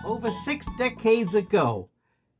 Over 6 decades ago,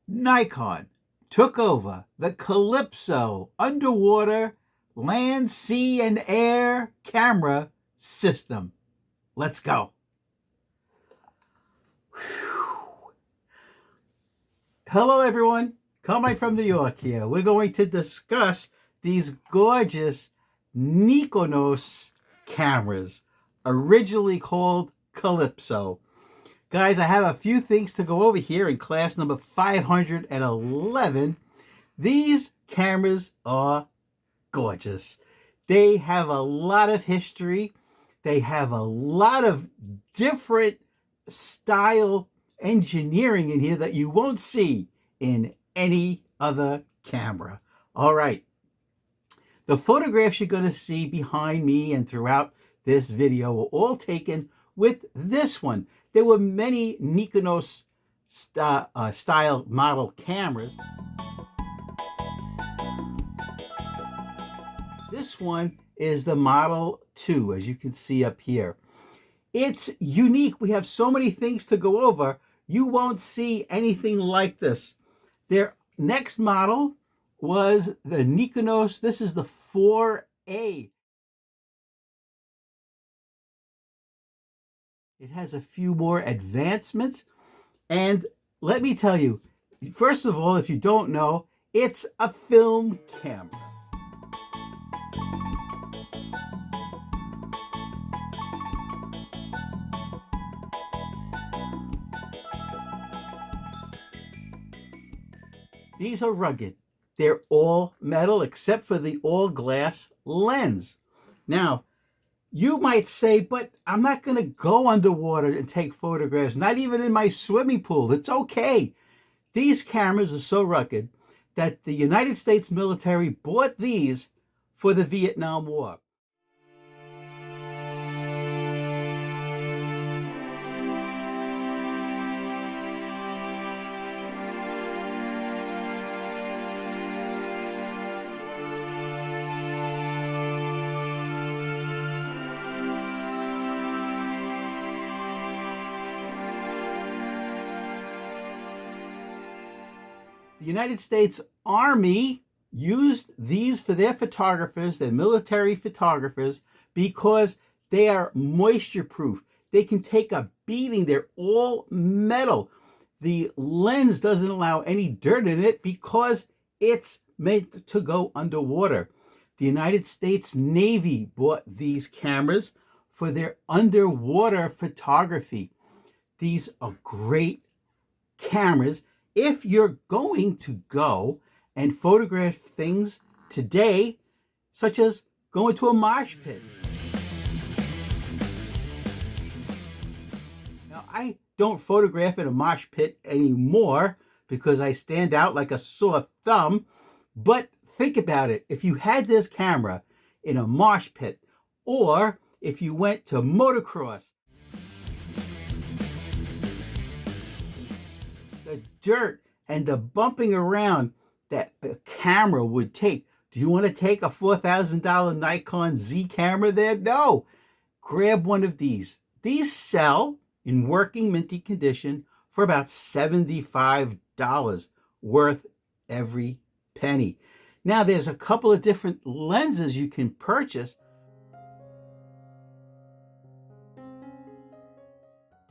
Nikon took over the Calypso underwater land, sea, and air camera system. Let's go. Whew. Hello everyone, Carmine from New York here. We're going to discuss these gorgeous Nikonos cameras, originally called Calypso. Guys, I have a few things to go over here in class number 511. These cameras are gorgeous. They have a lot of history. They have a lot of different style engineering in here that you won't see in any other camera. All right. The photographs you're going to see behind me and throughout this video were all taken with this one. There were many Nikonos style model cameras. This one is the Model 2, as you can see up here. It's unique. We have so many things to go over. You won't see anything like this. Their next model was the Nikonos. This is the 4A. It has a few more advancements. And let me tell you, first of all, if you don't know, it's a film camera. These are rugged. They're all metal except for the all glass lens. Now, you might say, but I'm not going to go underwater and take photographs, not even in my swimming pool. It's okay. These cameras are so rugged that the United States military bought these for the Vietnam War. The United States Army used these for their photographers, their military photographers, because they are moisture proof. They can take a beating. They're all metal. The lens doesn't allow any dirt in it because it's meant to go underwater. The United States Navy bought these cameras for their underwater photography. These are great cameras. If you're going to go and photograph things today, such as going to a mosh pit. Now, I don't photograph in a mosh pit anymore because I stand out like a sore thumb, but think about it. If you had this camera in a mosh pit, or if you went to motocross, the dirt and the bumping around that a camera would take. Do you want to take a $4,000 Nikon Z camera there? No. Grab one of these. These sell in working minty condition for about $75, worth every penny. Now there's a couple of different lenses you can purchase.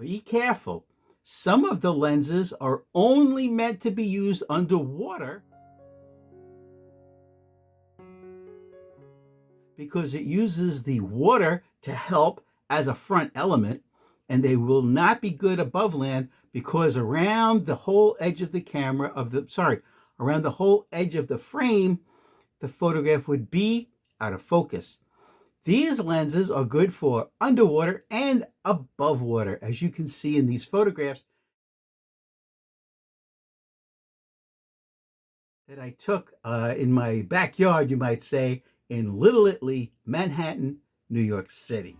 Be careful. Some of the lenses are only meant to be used underwater because it uses the water to help as a front element, and they will not be good above land because around the whole edge of the camera around the whole edge of the frame, the photograph would be out of focus. These lenses are good for underwater and above water, as you can see in these photographs that I took in my backyard, you might say, in Little Italy, Manhattan, New York City.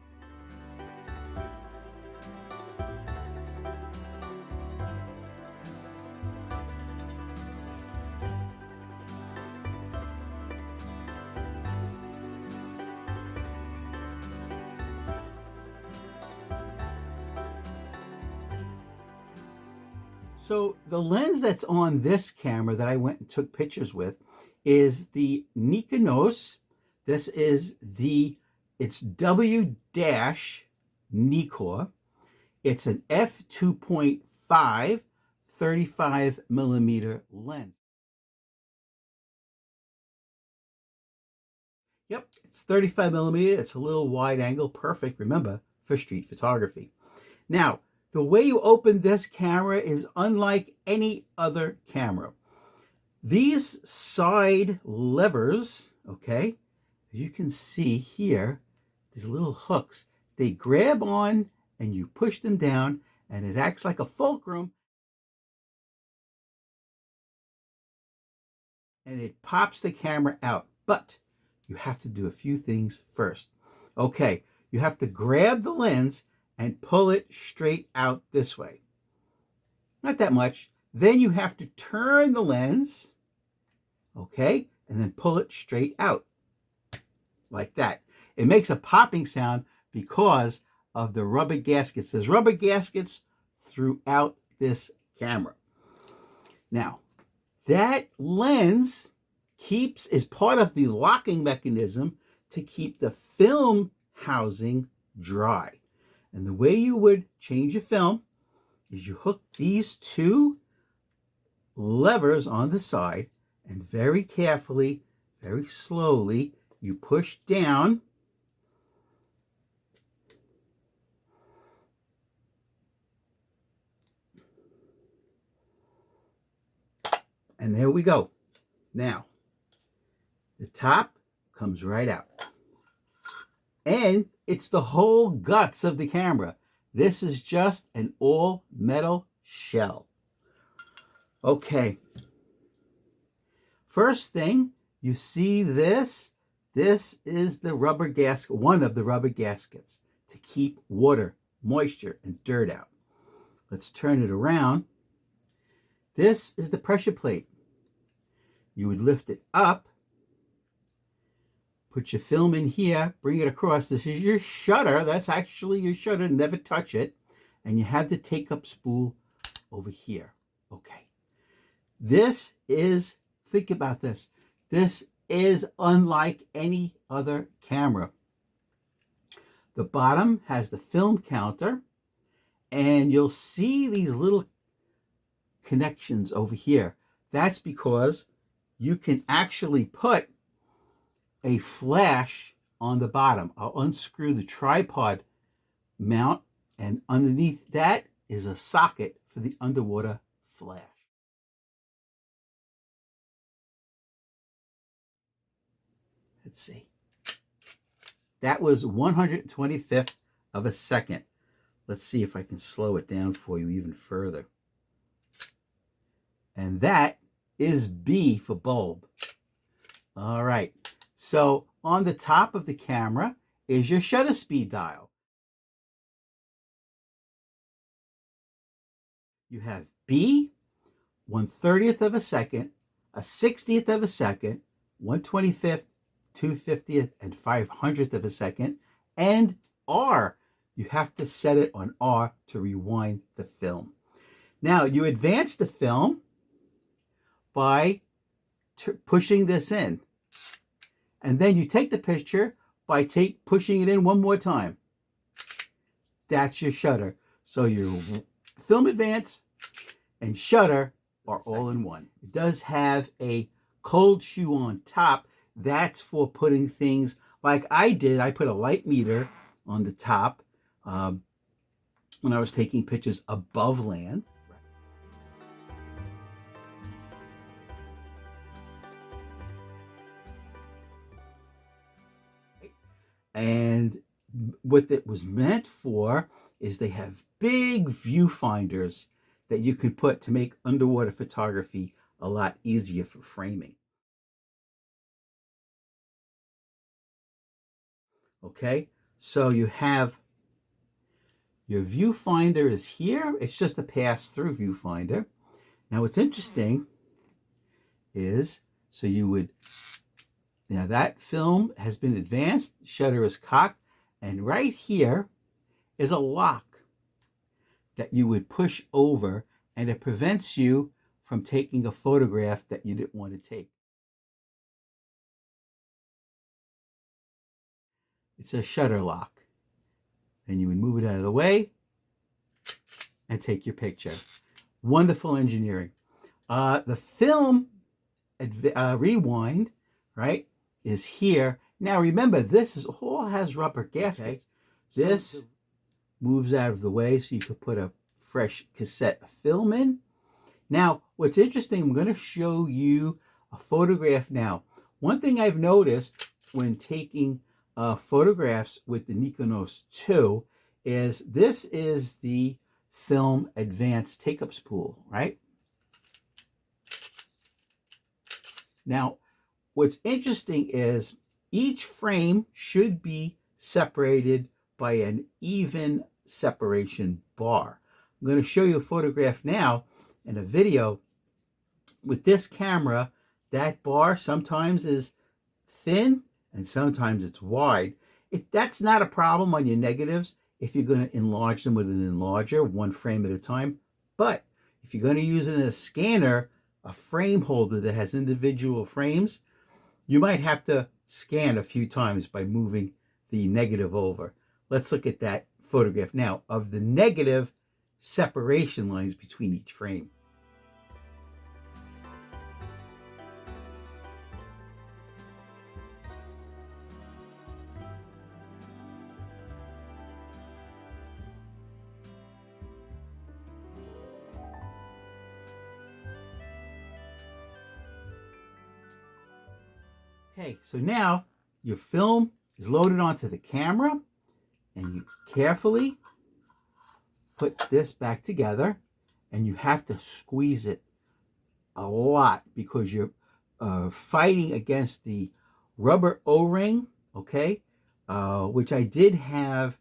So the lens that's on this camera that I went and took pictures with is the Nikonos. This is it's W-Nikon. It's an f2.5 35 millimeter lens. Yep, it's 35 millimeter. It's a little wide angle, perfect, remember, for street photography. Now, the way you open this camera is unlike any other camera. These side levers, okay, you can see here, these little hooks, they grab on and you push them down and it acts like a fulcrum and it pops the camera out. But you have to do a few things first. Okay, you have to grab the lens and pull it straight out this way. Not that much. Then you have to turn the lens, okay, and then pull it straight out like that. It makes a popping sound because of the rubber gaskets. There's rubber gaskets throughout this camera. Now, that lens is part of the locking mechanism to keep the film housing dry. And the way you would change your film is you hook these two levers on the side and very carefully, very slowly, you push down and there we go. Now, the top comes right out. And it's the whole guts of the camera. This is just an all metal shell. Okay. First thing, you see this? This is the rubber gasket, one of the rubber gaskets to keep water, moisture, and dirt out. Let's turn it around. This is the pressure plate. You would lift it up, put your film in here, bring it across. This is your shutter. That's actually your shutter. Never touch it. And you have the take-up spool over here. Okay. This is, think about this. This is unlike any other camera. The bottom has the film counter, and you'll see these little connections over here. That's because you can actually put a flash on the bottom. I'll unscrew the tripod mount, and underneath that is a socket for the underwater flash. Let's see. That was 125th of a second. Let's see if I can slow it down for you even further. And that is B for bulb. All right. So on the top of the camera is your shutter speed dial. You have B, 1/30th of a second, a 60th of a second, 1/25th, 2/50th, and 500th of a second, and R. You have to set it on R to rewind the film. Now, you advance the film by pushing this in. And then you take the picture by pushing it in one more time. That's your shutter. So your film advance and shutter are all in one. It does have a cold shoe on top. That's for putting things like I did. I put a light meter on the top when I was taking pictures above land. And what it was meant for is they have big viewfinders that you can put to make underwater photography a lot easier for framing. Okay, so you have your viewfinder is here. It's just a pass-through viewfinder. Now what's interesting is, so you would, now that film has been advanced, shutter is cocked, and right here is a lock that you would push over and it prevents you from taking a photograph that you didn't want to take. It's a shutter lock. Then you would move it out of the way and take your picture. Wonderful engineering. The film rewind, right, is here. Now remember, this is all has rubber gaskets. Okay. This moves out of the way so you could put a fresh cassette film in. Now, what's interesting, I'm going to show you a photograph now. One thing I've noticed when taking photographs with the Nikonos 2 is this is the film advanced take-up spool, right? Now, what's interesting is each frame should be separated by an even separation bar. I'm going to show you a photograph now and a video. With this camera, that bar sometimes is thin and sometimes it's wide. That's not a problem on your negatives if you're going to enlarge them with an enlarger, one frame at a time. But if you're going to use it in a scanner, a frame holder that has individual frames, you might have to scan a few times by moving the negative over. Let's look at that photograph now of the negative separation lines between each frame. Okay, so now your film is loaded onto the camera and you carefully put this back together, and you have to squeeze it a lot because you're fighting against the rubber O-ring, okay, which I did have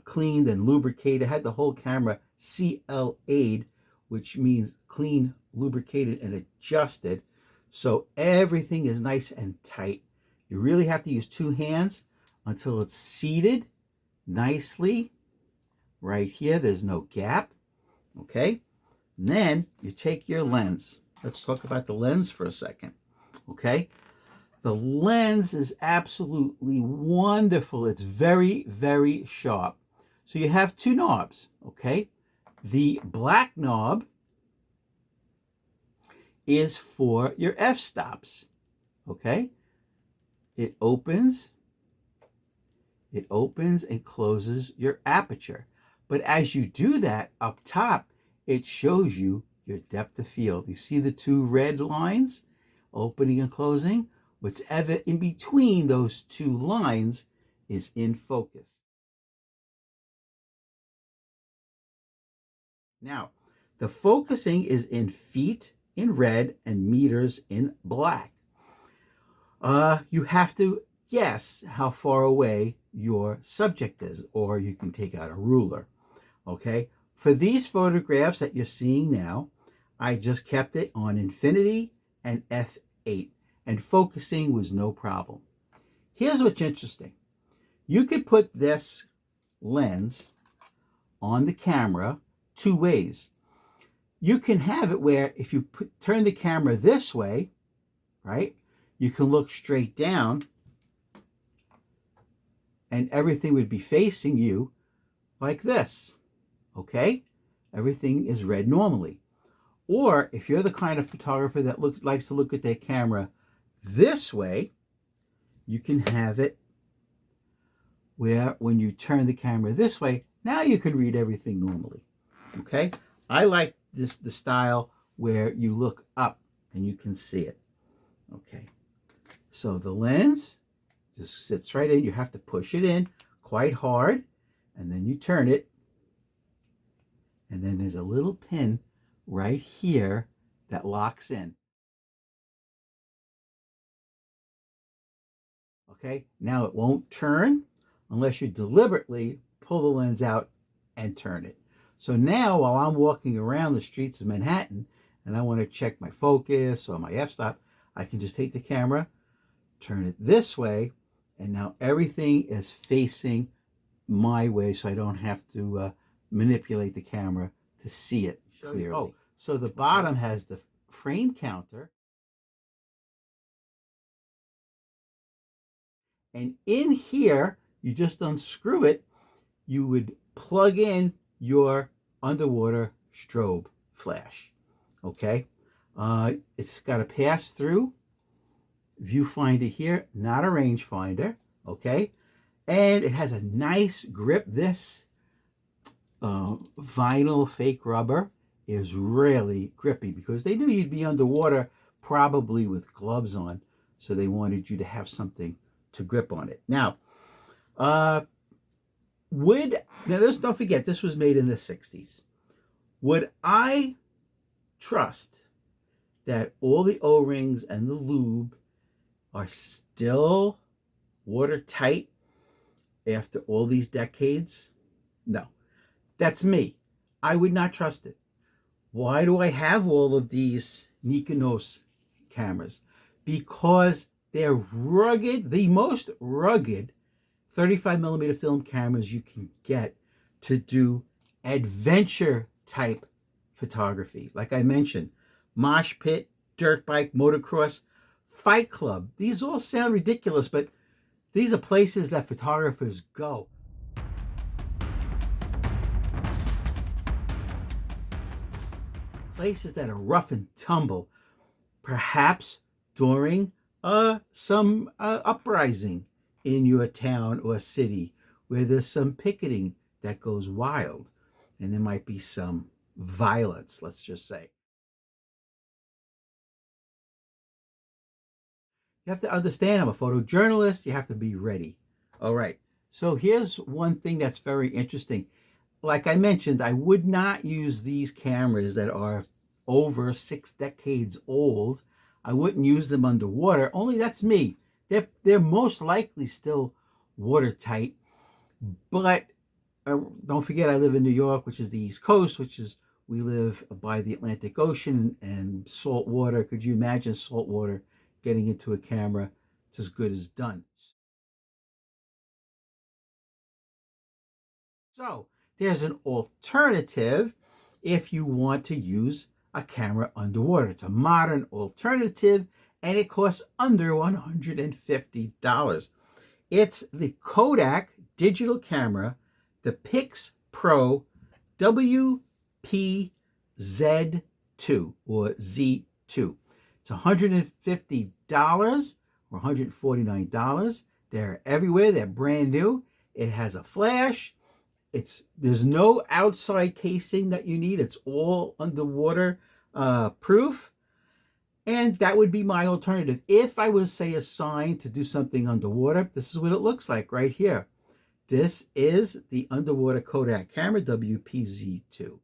cleaned and lubricated. I had the whole camera CLA'd, which means clean, lubricated, and adjusted. So everything is nice and tight. You really have to use two hands until it's seated nicely. Right here, there's no gap. Okay. And then you take your lens. Let's talk about the lens for a second. Okay. The lens is absolutely wonderful. It's very, very sharp. So you have two knobs. Okay. The black knob is for your f-stops. Okay. It opens and closes your aperture. But as you do that, up top, it shows you your depth of field. You see the two red lines, opening and closing? Whatever in between those two lines is in focus. Now, the focusing is in feet in red and meters in black. You have to guess how far away your subject is, or you can take out a ruler. Okay, for these photographs that you're seeing now, I just kept it on infinity and f8, and focusing was no problem. Here's what's interesting. You could put this lens on the camera two ways. You can have it where if you turn the camera this way, right, you can look straight down and everything would be facing you like this. Okay, everything is read normally. Or if you're the kind of photographer that likes to look at their camera this way, you can have it where when you turn the camera this way, now you can read everything normally. Okay, I like the style where you look up and you can see it. Okay, so the lens just sits right in. You have to push it in quite hard, and then you turn it. And then there's a little pin right here that locks in. Okay, now it won't turn unless you deliberately pull the lens out and turn it. So now while I'm walking around the streets of Manhattan and I want to check my focus or my f-stop, I can just take the camera, turn it this way, and now everything is facing my way, so I don't have to manipulate the camera to see it. clearly. Oh, so the bottom has the frame counter. And in here, you just unscrew it. You would plug in your underwater strobe flash. Okay? It's got a pass-through viewfinder here, not a rangefinder. Okay? And it has a nice grip. This vinyl fake rubber is really grippy because they knew you'd be underwater probably with gloves on. So they wanted you to have something to grip on it. Now, don't forget, this was made in the 60s. Would I trust that all the O-rings and the lube are still watertight after all these decades? No. That's me. I would not trust it. Why do I have all of these Nikonos cameras? Because they're rugged, the most rugged 35mm film cameras you can get to do adventure type photography. Like I mentioned, mosh pit, dirt bike, motocross, fight club. These all sound ridiculous, but these are places that photographers go. Places that are rough and tumble, perhaps during some uprising in your town or city where there's some picketing that goes wild, and there might be some violence, let's just say. You have to understand, I'm a photojournalist. You have to be ready. All right. So here's one thing that's very interesting. Like I mentioned, I would not use these cameras that are over 6 decades old. I wouldn't use them underwater. Only that's me. They're most likely still watertight. But don't forget, I live in New York, which is the East Coast, we live by the Atlantic Ocean and salt water. Could you imagine salt water getting into a camera? It's as good as done. So there's an alternative if you want to use a camera underwater. It's a modern alternative, and it costs under $150. It's the Kodak digital camera, the Pix Pro WPZ2 or Z2. It's $150 or $149. They're everywhere. They're brand new. It has a flash. There's no outside casing that you need. It's all underwater proof. And that would be my alternative. If I was, say, assigned to do something underwater, this is what it looks like right here. This is the underwater Kodak camera, WPZ2.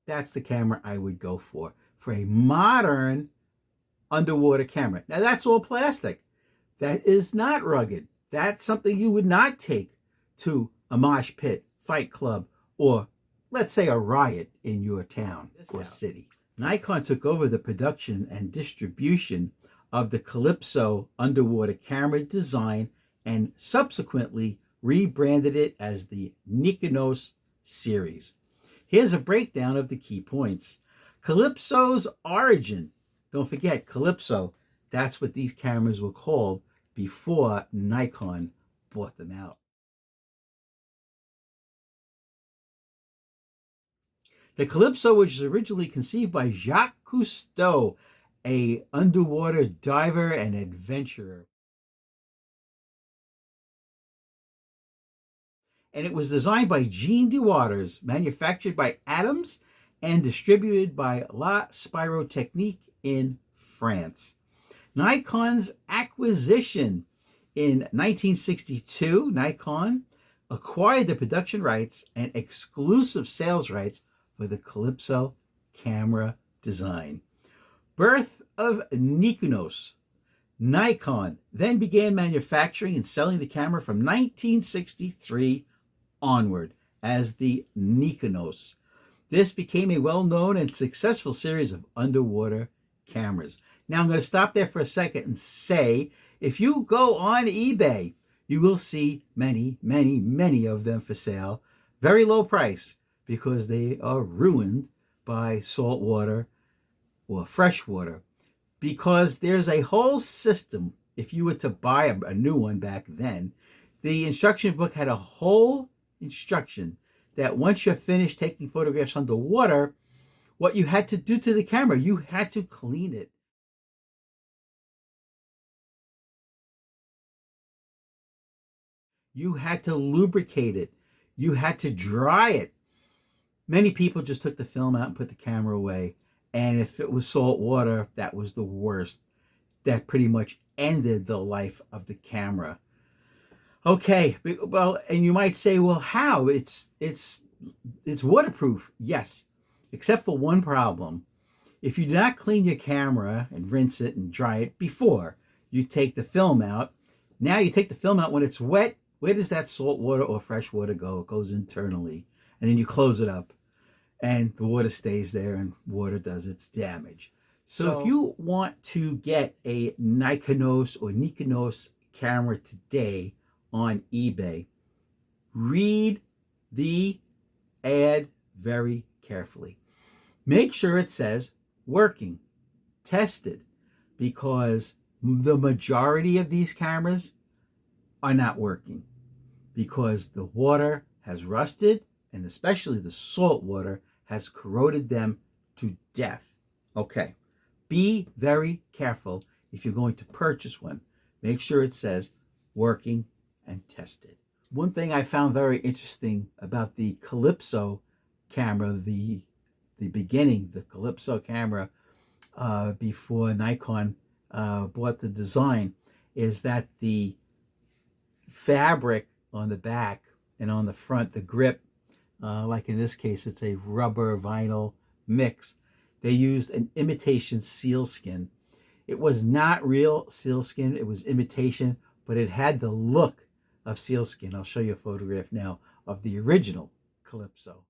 That's the camera I would go for a modern underwater camera. Now, that's all plastic. That is not rugged. That's something you would not take to a mosh pit, fight club, or let's say a riot in your town or city. Nikon took over the production and distribution of the Calypso underwater camera design and subsequently rebranded it as the Nikonos series. Here's a breakdown of the key points. Calypso's origin. Don't forget, Calypso, that's what these cameras were called before Nikon bought them out. The Calypso, which was originally conceived by Jacques Cousteau, an underwater diver and adventurer. And it was designed by Jean DeWaters, manufactured by Adams, and distributed by La Spirotechnique in France. Nikon's acquisition in 1962, Nikon acquired the production rights and exclusive sales rights for the Calypso camera design. Birth of Nikonos. Nikon then began manufacturing and selling the camera from 1963 onward as the Nikonos. This became a well-known and successful series of underwater cameras. Now I'm going to stop there for a second and say, if you go on eBay, You will see many, many, many of them for sale. Very low price because they are ruined by salt water or fresh water. Because there's a whole system. If you were to buy a new one back then, the instruction book had a whole instruction that once you're finished taking photographs underwater, what you had to do to the camera, you had to clean it. You had to lubricate it. You had to dry it. Many people just took the film out and put the camera away. And if it was salt water, that was the worst. That pretty much ended the life of the camera. Okay, well, and you might say, well, how? It's waterproof. Yes, except for one problem. If you do not clean your camera and rinse it and dry it before you take the film out, now you take the film out when it's wet, where does that salt water or fresh water go? It goes internally. And then you close it up and the water stays there and water does its damage. So if you want to get a Nikonos or Nikonos camera today on eBay, read the ad very carefully. Make sure it says working, tested, because the majority of these cameras are not working because the water has rusted and especially the salt water has corroded them to death. Okay, be very careful if you're going to purchase one. Make sure it says working and tested. One thing I found very interesting about the Calypso camera, the beginning, the Calypso camera before Nikon bought the design, is that the fabric on the back and on the front, the grip, like in this case, it's a rubber vinyl mix. They used an imitation sealskin. It was not real sealskin, it was imitation, but it had the look of sealskin. I'll show you a photograph now of the original Calypso.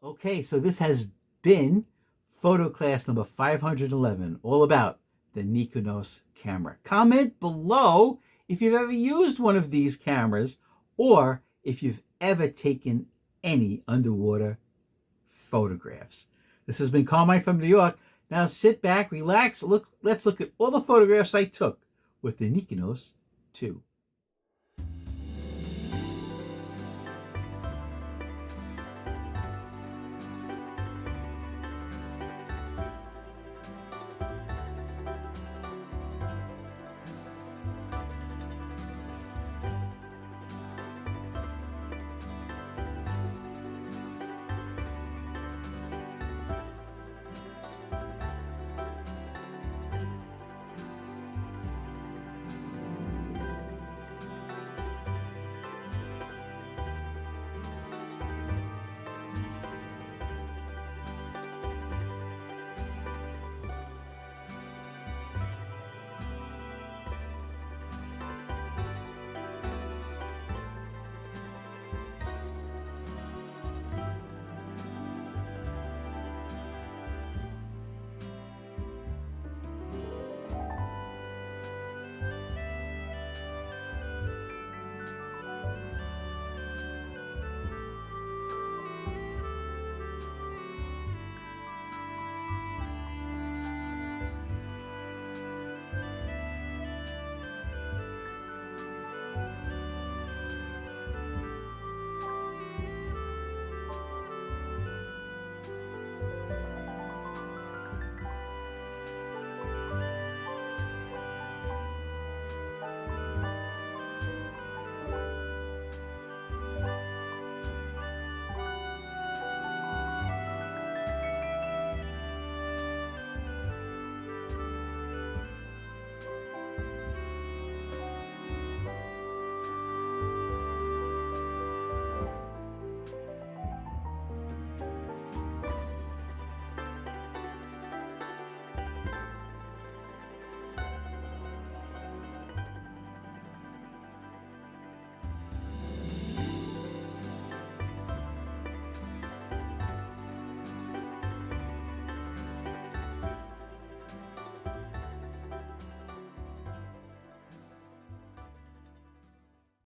Okay, so this has been photo class number 511, all about the Nikonos camera. Comment below if you've ever used one of these cameras or if you've ever taken any underwater photographs. This has been Carmine from New York. Now sit back, relax, let's look at all the photographs I took with the Nikonos 2.